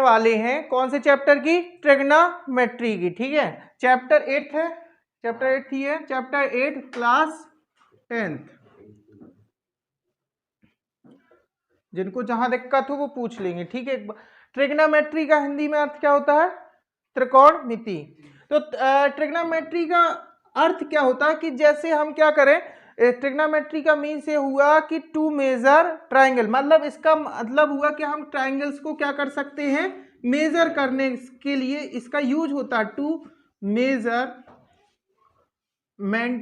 वाले हैं कौन से चैप्टर की? ट्रिग्नोमेट्री की। ठीक है, चैप्टर 8 है, चैप्टर 8 ही है, चैप्टर 8 क्लास 10th। जिनको जहां दिक्कत हो वो पूछ लेंगे। ठीक है, ट्रिग्नोमेट्री का हिंदी में अर्थ क्या होता है? त्रिकोणमिति। तो ट्रिग्नोमेट्री का अर्थ क्या होता है कि जैसे हम क्या करें, ट्रिग्नोमेट्री का मीन से हुआ कि टू मेजर ट्राइंगल, मतलब इसका मतलब हुआ कि हम ट्राइंगल्स को क्या कर सकते हैं, मेजर करने के लिए इसका यूज होता है, to measurement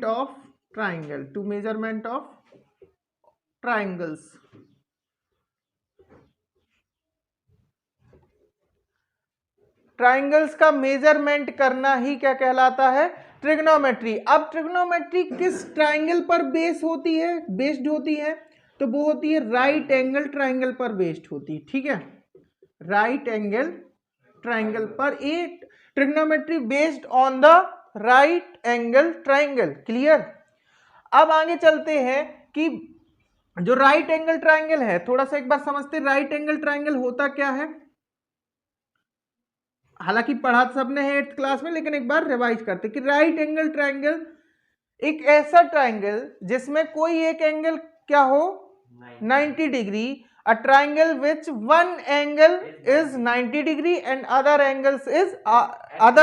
of triangle, to measurement of triangles. Triangles का मेजरमेंट करना ही क्या कहलाता है? ट्रिग्नोमेट्री। अब ट्रिग्नोमेट्री किस ट्राइंगल पर बेस्ड होती है? तो वो होती है राइट एंगल ट्राइंगल पर बेस्ड होती है। ठीक है, राइट एंगल ट्राइंगल पर, a trigonometry based on the right angle triangle. Clear? अब आगे चलते हैं कि जो राइट एंगल ट्राइंगल है, थोड़ा सा एक बार समझते, राइट एंगल ट्राइंगल होता क्या है? हालांकि पढ़ा सबने है 8th क्लास में, लेकिन एक बार रिवाइज करते कि राइट एंगल ट्राइंगल एक ऐसा ट्राइंगल जिसमें कोई एक एंगल क्या हो, 90 degree, a triangle which one angle is 90 degree and other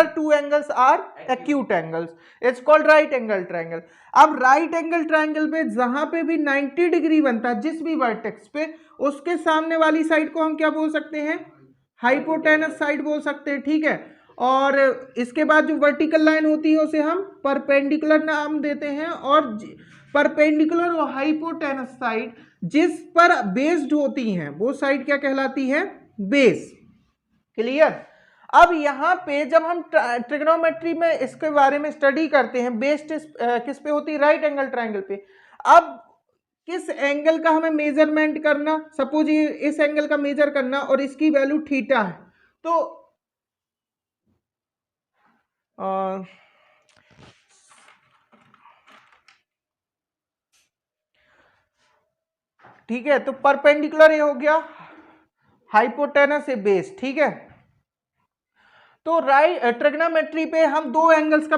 two angles are acute angles, it's called right angle triangle. अब राइट एंगल ट्राइंगल पे जहां पे भी 90 डिग्री बनता है, जिस भी वर्टेक्स पे, उसके सामने वाली साइड को हम क्या बोल सकते हैं? हाइपोटेनस साइड बोल सकते हैं। ठीक है, और इसके बाद जो वर्टिकल लाइन होती है उसे हम परपेंडिकुलर नाम देते हैं, और परपेंडिकुलर और हाइपोटेनस साइड जिस पर बेस्ड होती हैं वो साइड क्या कहलाती है? बेस। क्लियर? अब यहाँ पे जब हम ट्रिग्नोमेट्री में इसके बारे में स्टडी करते हैं, बेस्ड किस पे होती है? राइट एंगल ट्राइंगल पे। अब किस एंगल का हमें मेजरमेंट करना, सपोज ये इस एंगल का मेजर करना और इसकी वैल्यू थीटा है, तो ठीक है, तो परपेंडिकुलर ये हो गया, हाइपोटेनस से बेस। ठीक है, तो राइट ट्रिग्नोमेट्री पे हम दो एंगल्स का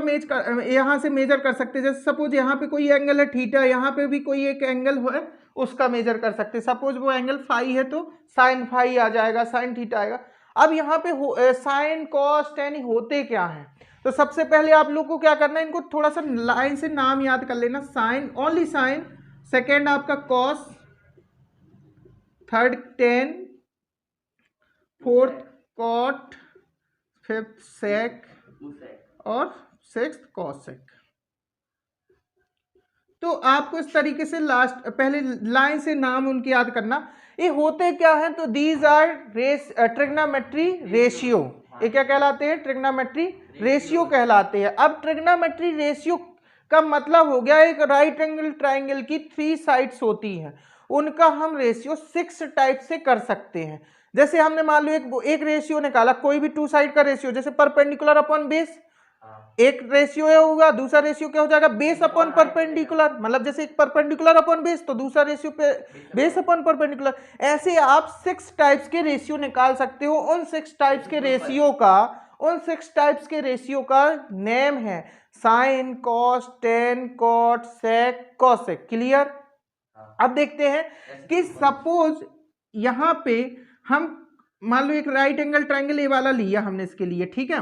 यहां से मेजर कर सकते हैं। जैसे सपोज यहाँ पे कोई एंगल है थीटा, यहाँ पे भी कोई एक एंगल है, उसका मेजर कर सकते हैं। सपोज वो एंगल फाई है तो साइन फाई आ जाएगा, साइन थीटा आएगा। अब यहाँ पे साइन कॉस टेन होते क्या है? तो सबसे पहले आप लोग को क्या करना है, इनको थोड़ा सा लाइन से नाम याद कर लेना। साइन, ओनली साइन, सेकेंड आपका cos, third tan, fourth cot, fifth sec और सिक्स्थ कॉसेक। तो आपको इस तरीके से लास्ट पहले लाइन से नाम उनके याद करना। ये होते क्या है? तो दीज आर ट्रिग्नोमेट्री रेशियो। ये क्या कहलाते हैं? ट्रिग्नोमेट्री रेशियो कहलाते हैं। अब ट्रिग्नोमेट्री रेशियो का मतलब हो गया, एक राइट एंगल ट्राइंगल की 3 साइड्स होती हैं, उनका हम रेशियो 6 टाइप से कर सकते हैं। जैसे हमने मान लो एक रेशियो निकाला, कोई भी 2 साइड का रेशियो, जैसे परपेंडिकुलर अपॉन बेस, एक रेशियो होगा, दूसरा रेशियो क्या हो जाएगा? बेस अपॉन परपेंडिकुलर, मतलब जैसे एक परपेंडिकुलर अपॉन बेस तो दूसरा रेशियो पे बेस अपॉन परपेंडिकुलर। ऐसे आप 6 टाइप्स के रेशियो निकाल सकते हो। उन 6 टाइप्स के रेशियो का नेम है साइन, कॉस, टेन, कॉट, सेक, कॉसेक। क्लियर? अब देखते हैं कि सपोज यहां पे हम मान लो एक राइट एंगल ट्राइंगल ये वाला लिया हमने इसके लिए, ठीक है,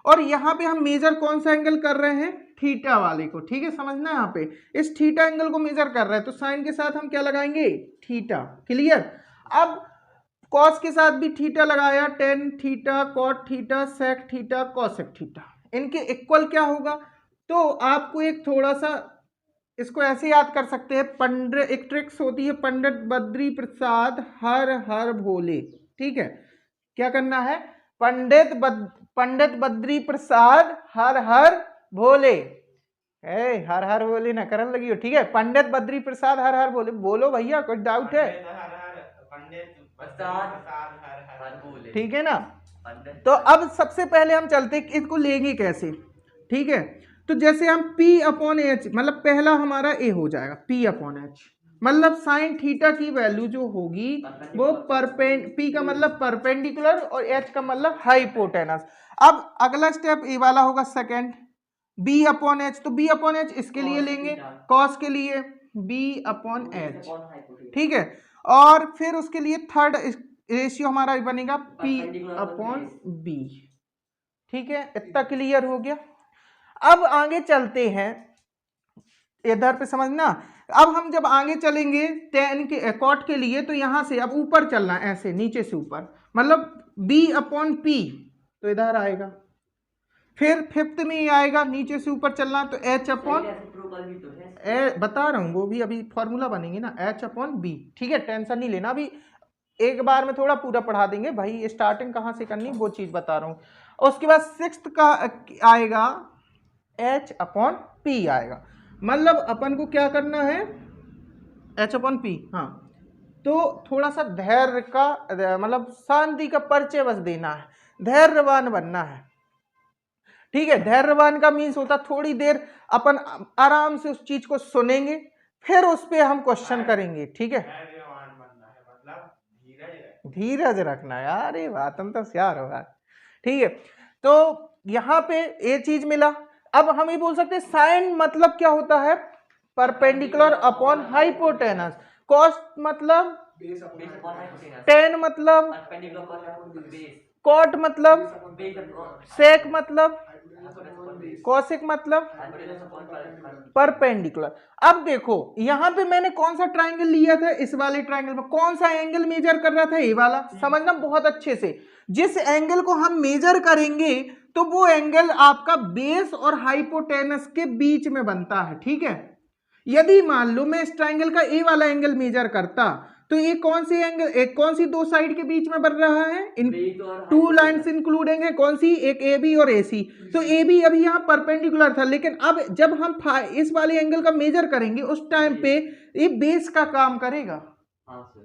और यहां पे हम मेजर कौन सा एंगल कर रहे हैं? थीटा वाले को। ठीक है, समझना, यहाँ पे इस थीटा एंगल को मेजर कर रहे हैं, तो साइन के साथ हम क्या लगाएंगे? थीटा। क्लियर? अब कॉस के साथ भी थीटा लगाया, tan theta, cot theta, sec theta, cosec theta, इनके इक्वल क्या होगा? तो आपको एक थोड़ा सा इसको ऐसे याद कर सकते हैं, पंडित, एक ट्रिक्स होती है, पंडित बद्री प्रसाद हर हर भोले। ठीक है, क्या करना है? पंडित बद्री प्रसाद हर हर भोले, हर हर भोले ना करन लगी हो। ठीक है, पंडित बद्री प्रसाद हर हर भोले, बोलो भैया, कुछ डाउट है? ठीक है ना? तो अब सबसे पहले हम चलते इसको लेंगे कैसे। ठीक है, तो जैसे हम P अपॉन एच, मतलब पहला हमारा ए हो जाएगा P अपॉन एच, मतलब साइन थीटा की वैल्यू जो होगी वो पी का मतलब परपेंडिकुलर और एच का मतलब हाइपोटेनस। अब अगला स्टेप ए वाला होगा सेकंड, बी अपॉन एच। तो बी अपॉन एच इसके लिए लेंगे, कॉस के लिए बी अपॉन एच, ठीक है। और फिर उसके लिए थर्ड रेशियो हमारा बनेगा पी अपॉन बी, ठीक है। इतना क्लियर हो गया। अब आगे चलते हैं, इधर पे समझना। अब हम जब आगे चलेंगे टेन के कॉट के लिए, तो यहां से अब ऊपर चलना है, ऐसे नीचे से ऊपर, मतलब b अपॉन पी, तो इधर आएगा। फिर फिफ्थ में ये आएगा, नीचे से ऊपर चलना, तो h अपॉन बता रहा हूँ, वो भी अभी फॉर्मूला बनेंगे ना, h अपॉन बी, ठीक है। टेंशन नहीं लेना, अभी एक बार में थोड़ा पूरा पढ़ा देंगे भाई, स्टार्टिंग कहाँ से करनी वो चीज बता रहा हूँ। उसके बाद सिक्स्थ का आएगा h अपॉन पी आएगा, मतलब अपन को क्या करना है, h अपॉन पी। हाँ, तो थोड़ा सा धैर्य का मतलब शांति का परिचय बस देना है, धैर्यवान बनना है, ठीक है। धैर्यवान का मीन्स होता थोड़ी देर अपन आराम से उस चीज को सुनेंगे, फिर उस पर हम क्वेश्चन करेंगे, ठीक है। धीरज रखना है, अरे वाह तुम तो होशियार होगा, ठीक है। तो यहाँ पे ये चीज मिला। अब हम ये बोल सकते हैं साइन मतलब क्या होता है, परपेंडिकुलर अपॉन हाइपोटेनस। कॉस्ट मतलब टेन मतलब कॉट मतलब सेक मतलब कॉसिक मतलब परपेंडिकुलर। अब देखो यहाँ पे मैंने कौन सा ट्राइंगल लिया था, इस वाले ट्राइंगल में कौन सा एंगल मेजर कर रहा था, ये वाला। समझना बहुत अच्छे से, जिस एंगल को हम मेजर करेंगे तो वो एंगल आपका बेस और हाइपोटेनस के बीच में बनता है, ठीक है। यदि मान लो मैं इस ट्राइंगल का ए वाला एंगल मेजर करता, तो ये कौन सी एंगल, एक कौन सी दो साइड के बीच में बन रहा है, इन टू लाइंस इंक्लूडिंग है, कौन सी, एक ए बी और ए सी। तो ए बी अभी यहाँ परपेंडिकुलर था, लेकिन अब जब हम इस वाले एंगल का मेजर करेंगे उस टाइम पे ये बेस का काम करेगा,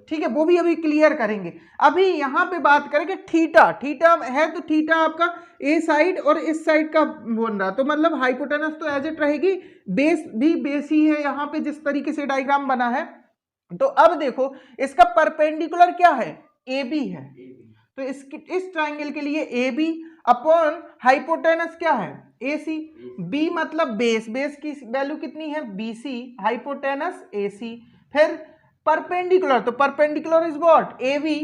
ठीक है। वो भी अभी क्लियर करेंगे। अभी यहाँ पे बात करेंगे थीटा। थीटा है तो थीटा आपका ए साइड और इस साइड का बन रहा, तो मतलब हाइपोटेनस तो एज इट रहेगी, बेस भी बेस ही है यहाँ पे जिस तरीके से डायग्राम बना है। तो अब देखो इसका परपेंडिकुलर क्या है, ए बी है, तो इस ट्राइंगल के लिए ए बी अपॉन हाइपोटेनस क्या है, ए सी। बी मतलब बेस, बेस की वैल्यू कितनी है, बी सी, हाइपोटेनस ए सी। फिर परपेंडिकुलर, तो perpendicular is what, A B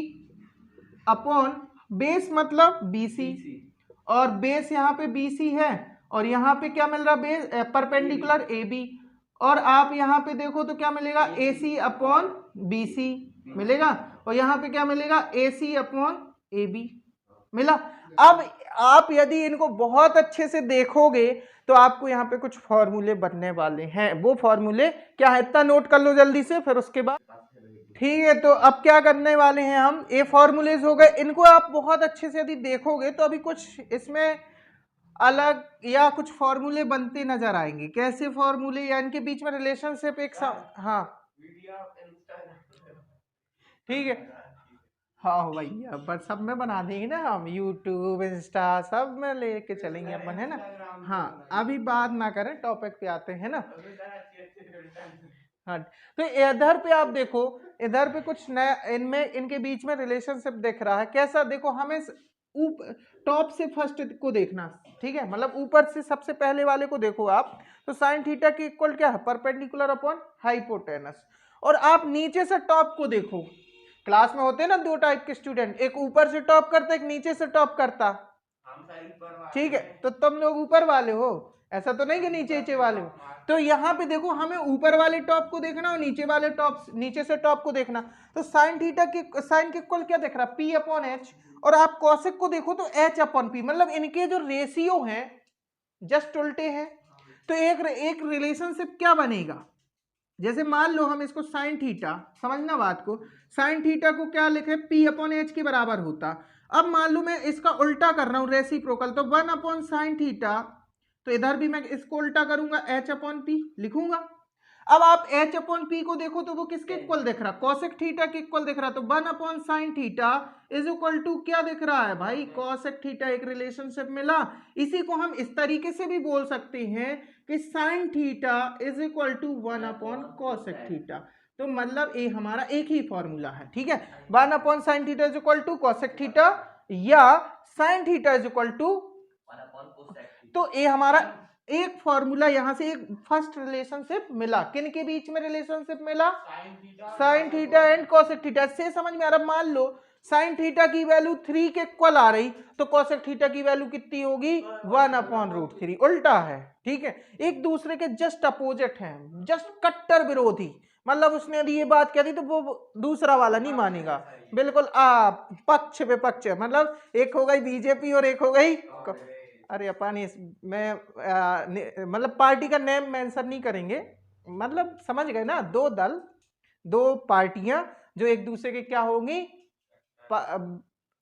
upon base मतलब बी सी, और बेस यहाँ पे बी सी है, और यहाँ पे क्या मिल रहा, बेस परपेंडिकुलर ए बी। और आप यहाँ पे देखो तो क्या मिलेगा, ए सी अपॉन बी सी मिलेगा, और यहाँ पे क्या मिलेगा, ए सी अपॉन ए बी मिला। अब आप यदि इनको बहुत अच्छे से देखोगे तो आपको यहाँ पे कुछ फॉर्मूले बनने वाले हैं। वो फॉर्मूले क्या है, इतना नोट कर लो जल्दी से, फिर उसके बाद, ठीक है। तो अब क्या करने वाले हैं हम, ये फॉर्मूलेज हो गए, इनको आप बहुत अच्छे से यदि देखोगे तो अभी कुछ इसमें अलग या कुछ फॉर्मूले बनते नजर आएंगे। कैसे फॉर्मूले, या इनके बीच में रिलेशनशिप एक हाँ ठीक है, हाँ भैया बस सब में बना देंगे ना हम, यूट्यूब इंस्टा सब में लेके चलेंगे अपन, है ना। हाँ अभी बात ना करें, टॉपिक पे आते हैं ना। हाँ, तो इधर पे आप देखो, इधर पे कुछ नया, इनमें इनके बीच में रिलेशनशिप दिख रहा है। कैसा, देखो हमें टॉप से फर्स्ट को देखना, ठीक है, मतलब ऊपर से सबसे पहले वाले को देखो आप। तो साइन थीटा की इक्वल क्या है, परपेंडिकुलर अपॉन हाइपोटेनस। और आप नीचे से टॉप को देखो, क्लास में होते हैं ना दो टाइप के स्टूडेंट, एक ऊपर से टॉप करता, एक नीचे से टॉप करता, ठीक है। तो तुम लोग ऊपर वाले हो, ऐसा तो नहीं कि नीचे नीचे वाले हो। तो यहाँ पे देखो हमें ऊपर वाले टॉप को देखना और नीचे वाले टॉप, नीचे से टॉप को देखना। तो साइन थीटा की साइन के इक्वल क्या दिख रहा है, पी अपॉन एच। और आप कॉसेक को देखो तो एच अपॉन पी, मतलब इनके जो रेशियो हैं जस्ट उल्टे हैं। तो एक रिलेशनशिप क्या बनेगा, जैसे मान लो हम इसको साइन थीटा, समझना बात को, साइन थीटा को क्या लिखे, पी अपॉन एच के बराबर होता। अब मान लो मैं इसका उल्टा कर रहा हूं, रेसिप्रोकल, तो 1 अपॉन साइन थीटा, तो इधर भी मैं इसको उल्टा करूंगा, एच अपॉन पी लिखूंगा। अब आप एच अपॉन पी को देखो तो वो किसके इक्वल दिख रहा, कॉसेक थीटा के इक्वल दिख रहा। तो 1 upon sine theta is equal to क्या दिख रहा है भाई, कॉसेक थीटा। एक रिलेशनशिप मिला। इसी को हम इस तरीके से भी बोल सकते हैं कि sine theta is equal to 1 upon cosec theta. तो मतलब ये हमारा एक ही फॉर्मूला है, ठीक है। 1/sin theta is equal to cosec theta या sin theta is equal to, तो ये हमारा एक फॉर्मूला यहां से एक फर्स्ट रिलेशनशिप मिला। किन के बीच में रिलेशनशिप मिला? sin theta and cosec theta. से समझ में आ रहा? मान लो sin थीटा की वैल्यू 3 के इक्वल आ रही तो cosec थीटा की वैल्यू कितनी होगी? 1/√3। उल्टा है, ठीक है, एक दूसरे के जस्ट अपोजिट हैं, जस्ट कट्टर विरोधी। मतलब उसने यदि ये बात कह दी तो वो दूसरा वाला नहीं मानेगा, बिल्कुल पक्ष विपक्ष। मतलब एक हो गई बीजेपी और एक हो गई, अरे अपन मैं मतलब पार्टी का नेम मेंशन नहीं करेंगे, मतलब समझ गए ना, दो दल, दो पार्टियां जो एक दूसरे के क्या होंगी।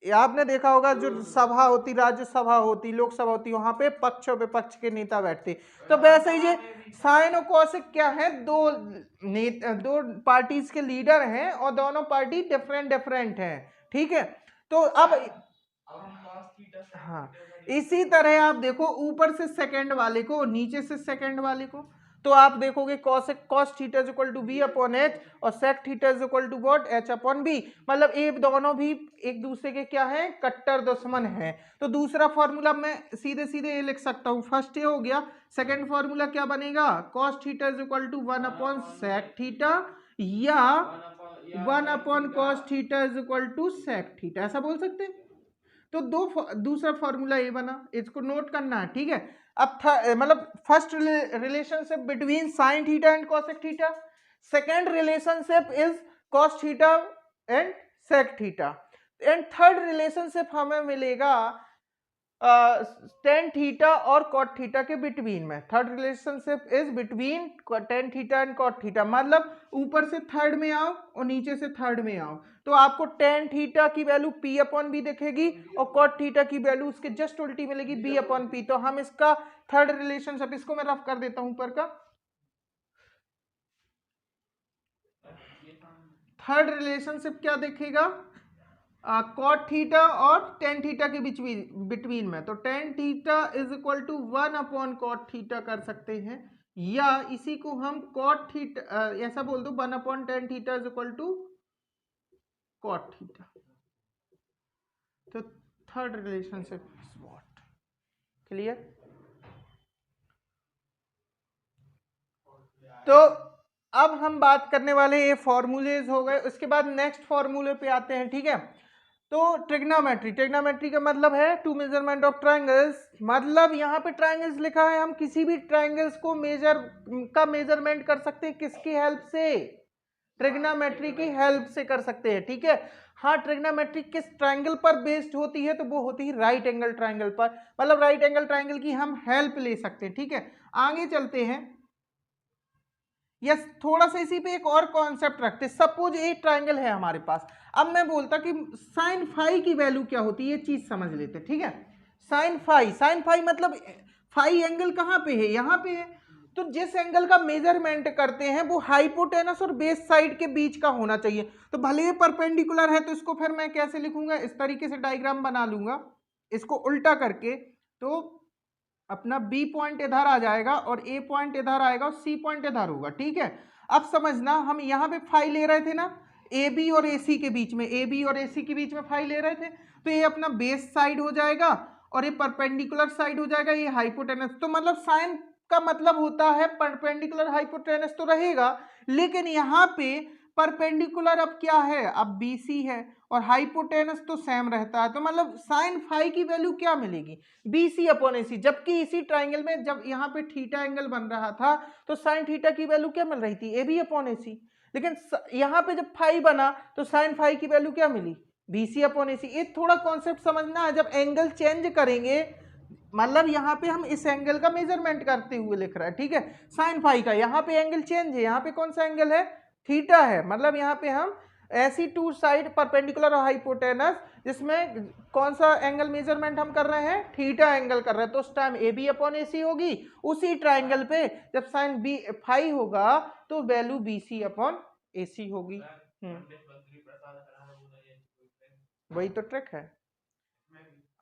आपने देखा होगा जो सभा होती, राज्यसभा होती, लोकसभा होती, वहां पे पक्ष और विपक्ष के नेता बैठते। तो वैसे ही साइन और कॉसेक क्या है? दो पार्टीज के लीडर हैं और दोनों पार्टी डिफरेंट हैं, ठीक है। तो अब हाँ, इसी तरह आप देखो ऊपर से सेकंड वाले को, नीचे से सेकंड वाले को, तो आप देखोगे cos theta is equal to b upon h और sec theta is equal to what? h upon b। मतलब ये दोनों भी एक दूसरे के क्या हैं? कट्टर दुश्मन हैं। तो दूसरा फॉर्मूला मैं सीधे सीधे ये लिख सकता हूं, फर्स्ट ये हो गया। सेकंड फॉर्मूला क्या बनेगा? cos theta is equal to 1 upon sec theta या 1 upon cos theta is equal to sec theta, ऐसा बोल सकते हैं। तो दूसरा फॉर्मूला ये बना, इसको नोट करना है, ठीक है। अब मतलब first relationship between sine theta and cosec theta, second relationship is cos theta and sec theta, and third relationship हमें मिलेगा tan थीटा और cot थीटा के बिटवीन में। Third relationship is between tan theta and cot theta. मतलब ऊपर से third में आओ और नीचे से थर्ड में आओ तो आपको tan थीटा की वैल्यू p अपॉन b दिखेगी और cot थीटा की वैल्यू उसके जस्ट उल्टी मिलेगी b अपॉन p। तो हम इसका थर्ड रिलेशनशिप, इसको मैं रफ कर देता हूं ऊपर का। थर्ड रिलेशनशिप क्या दिखेगा? कॉट थीटा और टेन थीटा के बिटवीन में, तो tan theta is equal to 1 upon cot theta कर सकते हैं, या इसी को हम कॉट थीटा ऐसा बोल दो 1 upon tan theta is equal to cot theta. तो third relationship is what? Clear? तो अब हम बात करने वाले ये फॉर्मूलेज हो गए, उसके बाद नेक्स्ट फॉर्मूले पे आते हैं, ठीक है। तो ट्रिग्नोमेट्री का मतलब है टू मेजरमेंट ऑफ ट्रायंगल्स। मतलब यहाँ पे ट्रायंगल्स लिखा है, हम किसी भी ट्रायंगल्स को मेजरमेंट कर सकते हैं, किसकी हेल्प से? ट्रिग्नोमेट्री की हेल्प से कर सकते हैं, ठीक है। हाँ, ट्रिग्नोमेट्री किस ट्रायंगल पर बेस्ड होती है? तो वो होती है राइट एंगल ट्रायंगल पर। मतलब राइट एंगल ट्रायंगल की हम हेल्प ले सकते हैं, ठीक है। आगे चलते हैं, यस, थोड़ा सा इसी पे एक और कॉन्सेप्ट रखते। सपोज एक ट्रायंगल है हमारे पास, अब मैं बोलता कि साइन फाई की वैल्यू क्या होती है, ये चीज समझ लेते, ठीक है। साइन फाई मतलब फाई एंगल कहाँ पे है? यहाँ पे है। तो जिस एंगल का मेजरमेंट करते हैं वो हाइपोटेनस और बेस साइड के बीच का होना चाहिए। तो भले ही परपेंडिकुलर है तो इसको फिर मैं कैसे लिखूंगा? इस तरीके से डायग्राम बना लूंगा, इसको उल्टा करके। तो अपना B पॉइंट इधर आ जाएगा और A पॉइंट इधर आएगा और C पॉइंट इधर होगा, ठीक है। अब समझना, हम यहाँ पे फाई ले रहे थे ना AB और AC के बीच में, AB और AC के बीच में फाई ले रहे थे, तो ये अपना बेस साइड हो जाएगा और ये परपेंडिकुलर साइड हो जाएगा, ये हाइपोटेनस। तो मतलब साइन का मतलब होता है परपेंडिकुलर हाइपोटेनस तो रहेगा, लेकिन यहाँ पे परपेंडिकुलर अब क्या है? अब BC है और हाइपोटेनस तो सेम रहता है। तो मतलब साइन फाई की वैल्यू क्या मिलेगी? BC upon AC। जबकि इसी ट्राइंगल में जब यहाँ पे थीटा एंगल बन रहा था तो साइन थीटा की वैल्यू क्या मिल रही थी? AB upon AC। लेकिन यहाँ पे जब फाई बना तो साइन फाई की वैल्यू क्या मिली? BC upon AC। ये थोड़ा कॉन्सेप्ट समझना है, जब एंगल चेंज करेंगे, मतलब यहाँ पे हम इस एंगल का मेजरमेंट करते हुए लिख रहा है, ठीक है, साइन फाई का। यहाँ पे एंगल चेंज है, यहाँ पे कौन सा एंगल है? थीटा है। मतलब यहाँ पे हम ऐसी टू साइड परपेंडिकुलर और हाइपोटेनस, जिसमें कौन सा एंगल मेजरमेंट हम कर रहे हैं? थीटा एंगल कर रहे हैं। तो उस टाइम AB अपॉन AC होगी। उसी ट्राइंगल पे जब साइन बी फाई होगा तो वैल्यू BC अपॉन AC होगी। वही तो ट्रिक है।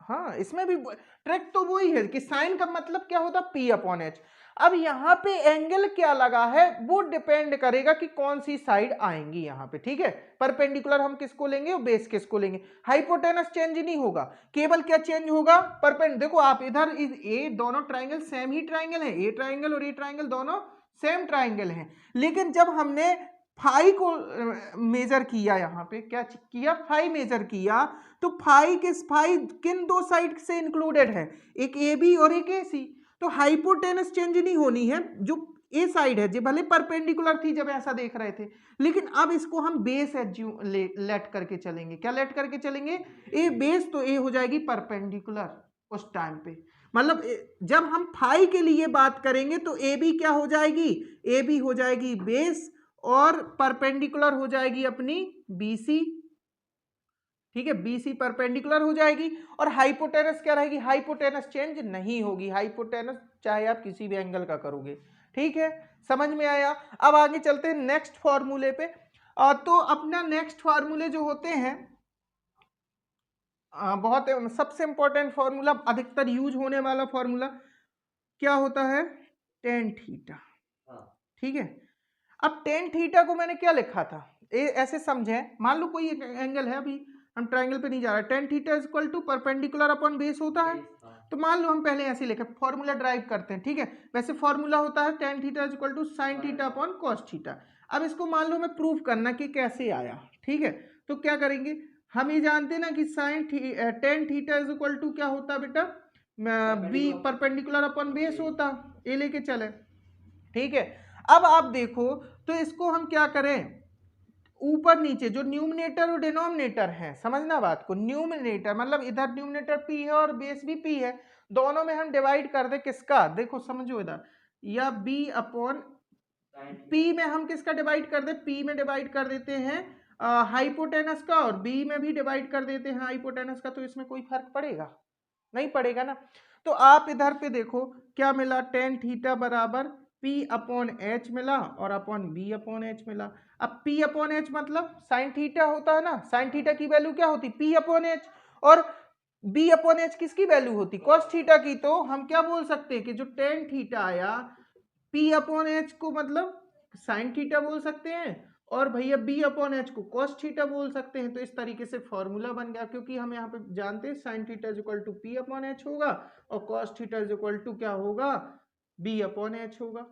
हाँ, इसमें भी ट्रिक तो वही है कि साइन का मतलब क्या होता है, P अपॉन एच। अब यहाँ पे एंगल क्या लगा है वो डिपेंड करेगा कि कौन सी साइड आएंगी यहाँ पे, ठीक है। परपेंडिकुलर हम किसको लेंगे और बेस किसको लेंगे। हाइपोटेनस चेंज नहीं होगा, केवल क्या चेंज होगा, परपेंड। देखो आप इधर ये दोनों ट्राइंगल सेम ही ट्राइंगल है, ये ट्राइंगल और ये ट्राइंगल दोनों सेम ट्राइंगल हैं, लेकिन जब हमने फाई को मेजर किया, यहाँ पे क्या किया, फाई मेजर किया, तो फाई किन दो साइड से इंक्लूडेड है, एक ए बी और एक ए सी। तो हाइपोटेनस चेंज नहीं होनी है, जो ए साइड है जो भले परपेंडिकुलर थी जब ऐसा देख रहे थे, लेकिन अब इसको हम बेस लेट करके चलेंगे। क्या लेट करके चलेंगे, ए बेस, तो ए हो जाएगी परपेंडिकुलर उस टाइम पे। मतलब जब हम फाई के लिए बात करेंगे तो ए बी क्या हो जाएगी, ए बी हो जाएगी बेस और परपेंडिकुलर हो जाएगी अपनी बीसी, ठीक है, बीसी परपेंडिकुलर हो जाएगी। और हाइपोटेनस क्या रहेगी, हाइपोटेनस चेंज नहीं होगी, हाइपोटेनस चाहे आप किसी भी एंगल का करोगे, ठीक है, समझ में आया। अब आगे चलते हैं नेक्स्ट फॉर्मूले पे। तो अपना नेक्स्ट फॉर्मूले जो होते हैं बहुत सबसे इंपॉर्टेंट फॉर्मूला, अधिकतर यूज होने वाला फॉर्मूला क्या होता है, टेन थीटा, ठीक है। अब टेन थीटा को मैंने क्या लिखा था, ऐसे समझे, मान लो कोई एंगल है, अभी हम ट्रायंगल पे नहीं जा रहे, tan theta is equal to perpendicular upon base होता है। तो मान लो हम पहले ऐसे लिखे, फॉर्मूला ड्राइव करते हैं, ठीक है। वैसे फॉर्मूला होता है tan theta is equal to sine theta upon cos theta. अब इसको मान लो मैं प्रूव करना कि कैसे आया, ठीक है। तो क्या करेंगे, हम ये जानते हैं ना कि tan theta is equal to क्या होता है बेटा, बी परपेंडिकुलर अपॉन बेस होता, ये लेके चले, ठीक है। अब आप देखो तो इसको हम क्या करें, ऊपर नीचे जो न्यूमिनेटर और डिनोमिनेटर है, समझना बात को, न्यूमिनेटर मतलब इधर न्यूमिनेटर पी है और बेस भी पी है, दोनों में हम डिवाइड कर दे किसका, देखो समझो इधर, या बी अपॉन पी में हम किसका डिवाइड कर दे, पी में डिवाइड कर देते हैं हाइपोटेनस का, और बी में भी डिवाइड कर देते हैं हाइपोटेनस का। तो इसमें कोई फर्क पड़ेगा, नहीं पड़ेगा ना। तो आप इधर पे देखो क्या मिला, टेन थीटा बराबर P अपॉन एच मिला और अपॉन बी अपॉन एच मिला। अब P अपॉन एच मतलब साइन थीटा होता है ना, साइन थीटा की वैल्यू क्या होती, P अपॉन एच, और B अपॉन एच किसकी वैल्यू होती, कॉस थीटा की। तो हम क्या बोल सकते हैं कि जो टेन थीटा आया P अपॉन एच को मतलब साइन थीटा बोल सकते हैं, और भैया बी अपॉन एच को कॉस थीटा बोल सकते हैं। तो इस तरीके से फॉर्मूला बन गया, क्योंकि हम यहाँ पे जानते हैं sine theta is equal to P upon H होगा और cos theta is equal to क्या होगा, बी अपॉन एच होगा।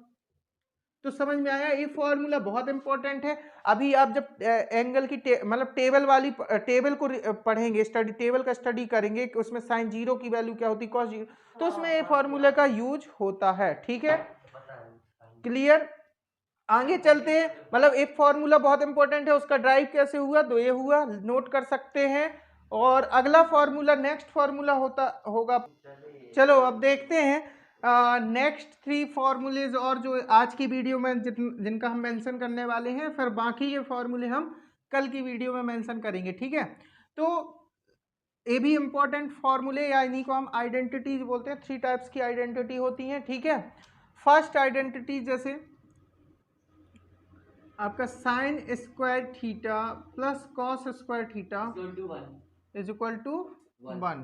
तो समझ में आया, ये फॉर्मूला बहुत इंपॉर्टेंट है। अभी आप जब एंगल की मतलब टेबल को पढ़ेंगे, स्टडी टेबल का स्टडी करेंगे कि उसमें साइन जीरो की वैल्यू क्या होती, कॉस जीरो, तो उसमें ये फॉर्मूला का यूज होता है, ठीक है, क्लियर। आगे चलते हैं, मतलब एक फॉर्मूला बहुत इंपॉर्टेंट है, उसका ड्राइव कैसे हुआ, तो ये हुआ, नोट कर सकते हैं। और अगला फॉर्मूला, नेक्स्ट फॉर्मूला होगा, चलो अब देखते हैं नेक्स्ट थ्री फॉर्मूलेज, और जो आज की वीडियो में जिनका हम मेंशन करने वाले हैं, फिर बाकी ये फॉर्मूले हम कल की वीडियो में मेंशन करेंगे, ठीक है। तो ये भी इंपॉर्टेंट फॉर्मूले, या इन्हीं को हम आइडेंटिटीज बोलते हैं। थ्री टाइप्स की आइडेंटिटी होती हैं, ठीक है। फर्स्ट आइडेंटिटी जैसे आपका sine square theta plus cos square theta is equal to 1।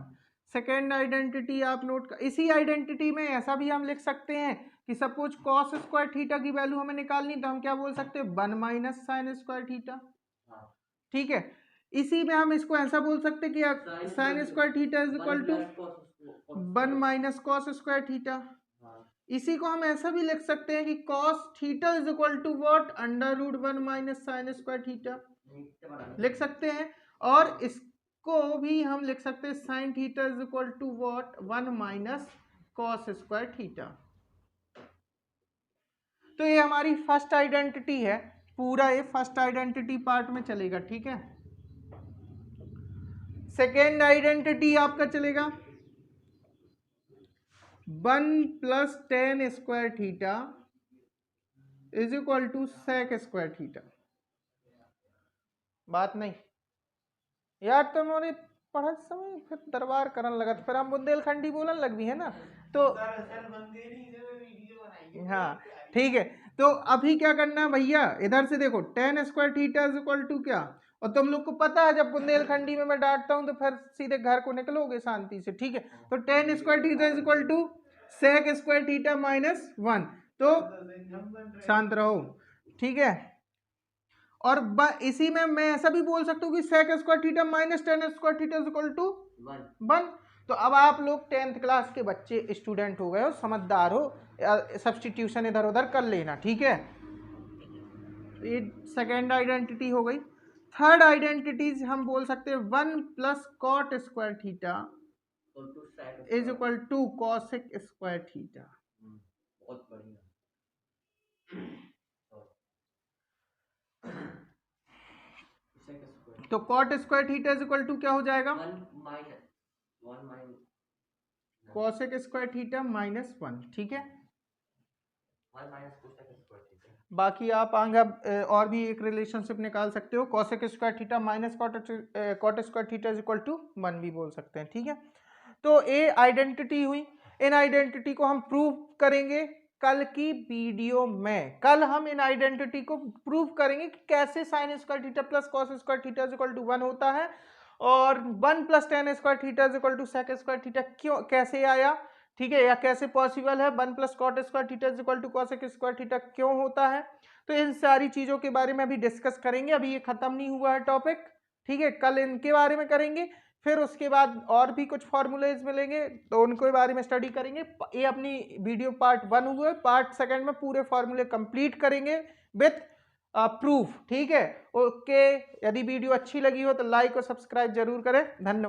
Second identity आप नोट कर, इसी आइडेंटिटी में ऐसा भी हम लिख सकते हैं कि सपोज कॉस स्क्वायर थीटा की वैल्यू हमें निकालनी, तो हम क्या बोल सकते हैं, 1 माइनस साइन स्क्वायर थीटा, ठीक है। इसी में हम इसको ऐसा बोल सकते हैं कि sine square theta is equal to 1 minus cos square theta. इसी को हम ऐसा भी लिख सकते हैं कि cos theta is equal to what, under root 1 minus sine square theta लिख सकते हैं। और इसको भी हम लिख सकते हैं sine theta is equal to what, 1 minus cos square theta. तो ये हमारी फर्स्ट आइडेंटिटी है, पूरा ये फर्स्ट आइडेंटिटी पार्ट में चलेगा, ठीक है। सेकेंड आइडेंटिटी आपका चलेगा 1 plus tan square theta is equal to sec square theta. बात नहीं यार, तुमने पढ़त समय फिर दरबार करन लगत, फिर हम बुंदेलखंडी बोलन लग भी है ना, तो हाँ ठीक है। तो अभी क्या करना है भैया, इधर से देखो tan square theta is equal to क्या, और तुम लोग को पता है जब बुंदेलखंडी में मैं डांटता हूं तो फिर सीधे घर को निकलोगे शांति से, ठीक है। तो tan square theta is equal to sec square theta minus 1, तो शांत रहो, ठीक है। और इसी में मैं ऐसा भी बोल सकता हूँ कि sec square theta minus tan square theta is equal to 1। तो अब आप लोग 10th क्लास के बच्चे स्टूडेंट हो गए हो, समझदार हो, सब्स्टिट्यूशन इधर उधर कर लेना, ठीक है। ये सेकेंड आइडेंटिटी हो गई। थर्ड आइडेंटिटीज हम बोल सकते हैं 1 plus cot square theta is equal to cosec square theta. बहुत बढ़िया। तो cot square theta is equal to क्या हो जाएगा, कॉसेक स्क्वायर थीटा माइनस 1, ठीक है। बाकी आप आगे और भी एक रिलेशनशिप निकाल सकते हो, cosec square theta minus cot square theta is equal to 1 भी बोल सकते हैं, ठीक है। तो ये आइडेंटिटी हुई। इन आइडेंटिटी को हम प्रूव करेंगे कल की वीडियो में। कल हम इन आइडेंटिटी को प्रूव करेंगे कि कैसे sine square theta plus cos square theta is equal to 1 होता है, और 1 plus tan square theta is equal to sec square theta क्यों कैसे आया, ठीक है, या कैसे पॉसिबल है 1 plus cot square theta is equal to cosec square theta क्यों होता है। तो इन सारी चीजों के बारे में अभी डिस्कस करेंगे, अभी ये खत्म नहीं हुआ है टॉपिक, ठीक है। कल इनके बारे में करेंगे, फिर उसके बाद और भी कुछ फॉर्मूलेज मिलेंगे तो उनके बारे में स्टडी करेंगे। ये अपनी वीडियो पार्ट 1 हुआ, पार्ट 2 में पूरे फॉर्मूले कंप्लीट करेंगे विथ प्रूफ, ठीक है। ओके, यदि वीडियो अच्छी लगी हो तो लाइक और सब्सक्राइब जरूर करें। धन्यवाद।